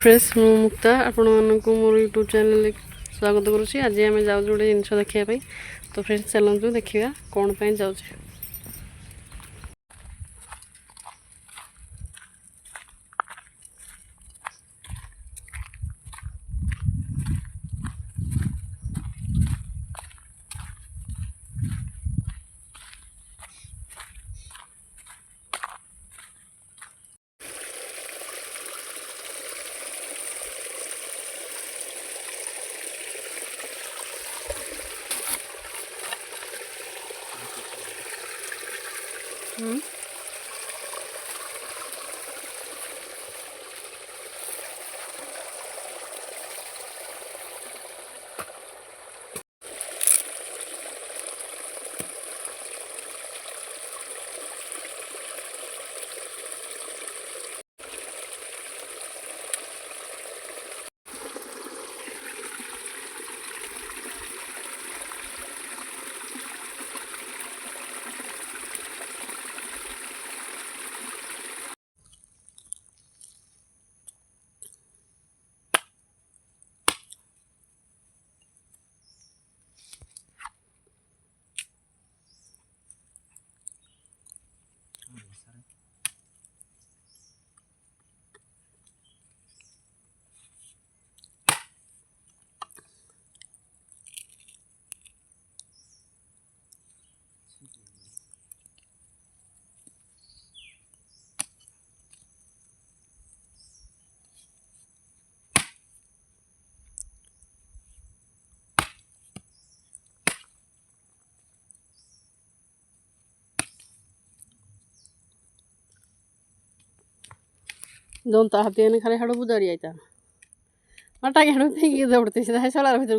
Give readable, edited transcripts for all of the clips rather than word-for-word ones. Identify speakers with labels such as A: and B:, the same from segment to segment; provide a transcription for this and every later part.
A: Fresh मु मुक्ता आपण मानक मोर यूट्यूब चैनल स्वागत करुँची। आज आम जाऊँ गोटे जिनस देखापी तो फ्रेंड्स चलतु देखा कौन पर जाऊँ। जो हाथी खाली हाड़ बुदारी आईता मटा के हाड़ फेंकी दौड़ते सीधा सोलार भीतर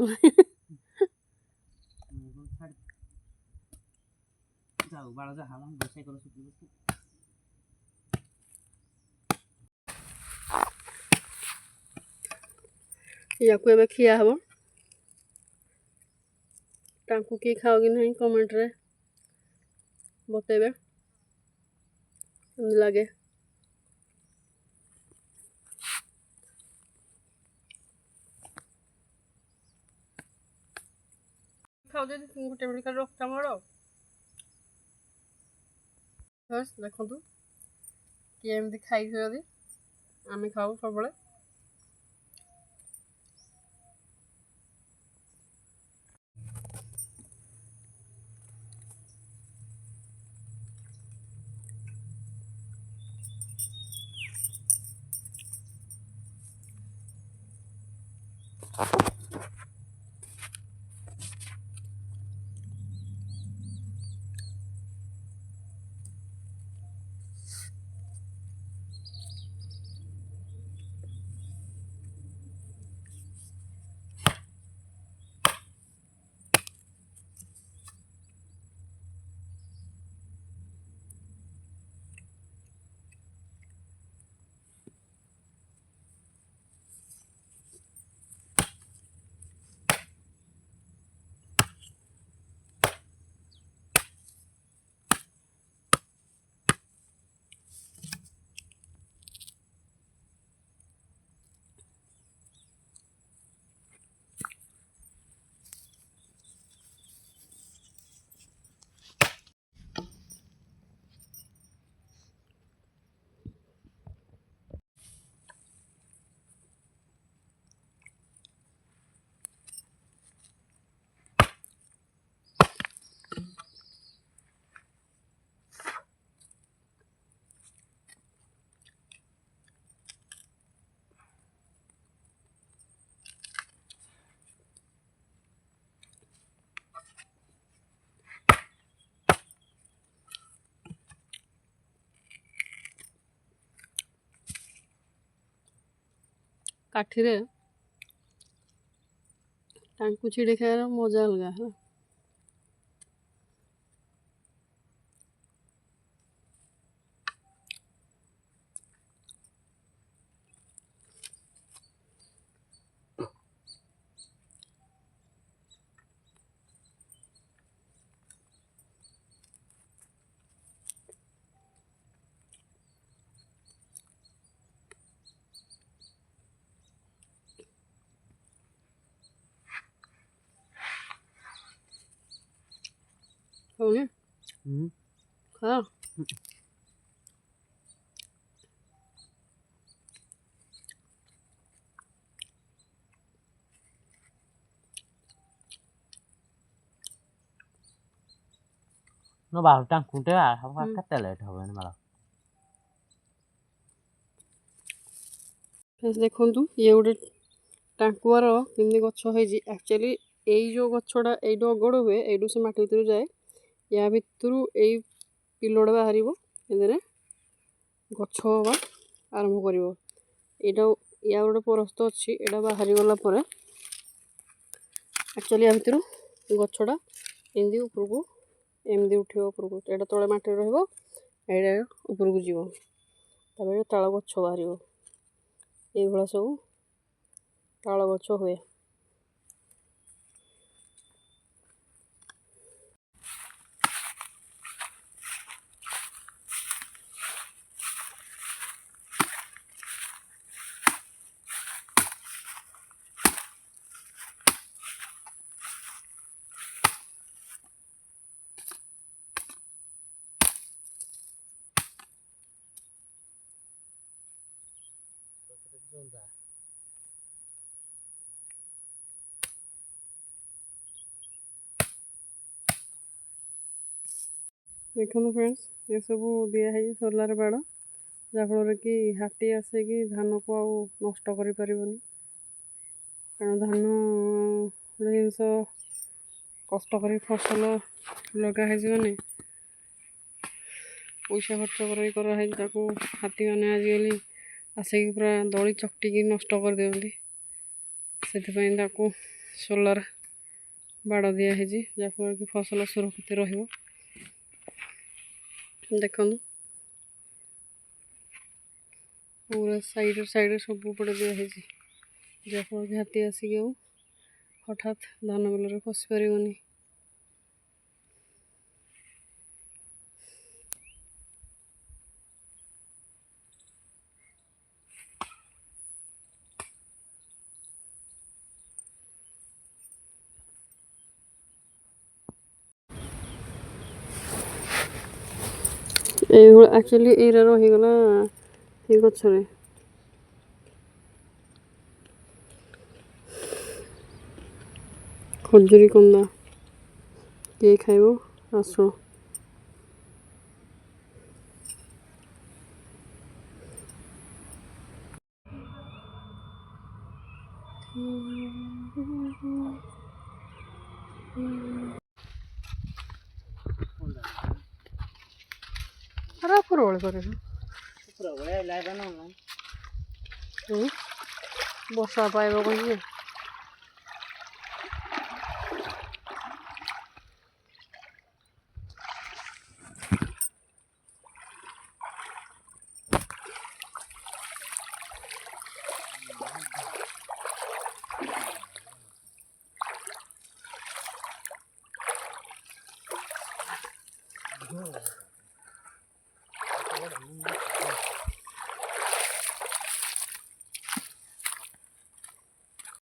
A: या खिया हम तांकु किए खाओ कि नहीं कमेंट रे बतेबे लगे। खाओ दे गोटे मिनट खाली रखता मोर बस देखु किए एमती खाई जदि आम खाऊ सब काठी छिड़े खार मजा अलग है। खाऊनी खा
B: nó vào trang cũng thế à không có cách tele thôi nó vào
A: ଦେଖନ୍ତୁ ଇଏ ଗୋଟେ ଟାଙ୍କୁଆର କେମିତି ଗଛ ହେଇଛି। ଆକ୍ଚୁଆଲି ଏଇ ଯେଉଁ ଗଛଟା ଏଇଠୁ ଅଗଡ଼ ହୁଏ, ଏଇଠୁ ସେ ମାଟି ଭିତରୁ ଯାଏ, ୟା ଭିତରୁ ଏଇ ପିଲଟା ବାହାରିବ, ଏଥିରେ ଗଛ ହେବା ଆରମ୍ଭ କରିବ। ଏଇଟା ୟା ଗୋଟେ ପରସ୍ତ ଅଛି, ଏଇଟା ବାହାରିଗଲା ପରେ ଆକ୍ଚୁଆଲି ୟା ଭିତରୁ ଗଛଟା ଏମିତି ଉପରକୁ ଏମିତି ଉଠିବ ଉପରକୁ। ଏଇଟା ତଳେ ମାଟିରେ ରହିବ, ଏଇଟା ଉପରକୁ ଯିବ, ତାପରେ ତାଳ ଗଛ ବାହାରିବ। ଏଇଭଳିଆ ସବୁ ତାଳ ଗଛ ହୁଏ। ଦେଖନ୍ତୁ ଫ୍ରେଣ୍ଡସ୍, ଏସବୁ ଦିଆହେଇଛି ସୋଲାର ବାଡ଼, ଯାହାଫଳରେ କି ହାତୀ ଆସିକି ଧାନକୁ ଆଉ ନଷ୍ଟ କରିପାରିବନି। କାରଣ ଧାନ ଗୋଟେ ଜିନିଷ କଷ୍ଟ କରି ଫସଲ ଲଗା ହେଇଛି ମାନେ ପଇସା ଖର୍ଚ୍ଚ କରି କରାହେଇଛି, ତାକୁ ହାତୀମାନେ ଆଜିକାଲି ଆସିକି ପୁରା ଦଳି ଚକଟିକି ନଷ୍ଟ କରିଦିଅନ୍ତି। ସେଥିପାଇଁ ତାକୁ ସୋଲାର ବାଡ଼ ଦିଆହେଇଛି, ଯାହାଫଳରେ କି ଫସଲ ସୁରକ୍ଷିତ ରହିବ। ଦେଖନ୍ତୁ ପୁରା ସାଇଡ଼୍ରେ ସବୁ ପଟେ ଦିଆହେଇଛି, ଯାହାଫଳରେ କି ହାତୀ ଆସିକି ଆଉ ହଠାତ୍ ଧାନ ବିଲରେ ପଶି ପାରିବନି। এইগুলো ଆକ୍ଚୁଆଲି ଏଇରା ରହିଗଲା ଏଇ ଗଛରେ। ଖଜୁରୀ କନ୍ଦା କିଏ ଖାଇବ ଆସ। ଉପରବେଳେ କରେ ବର୍ଷା ପାଇବ କହିକି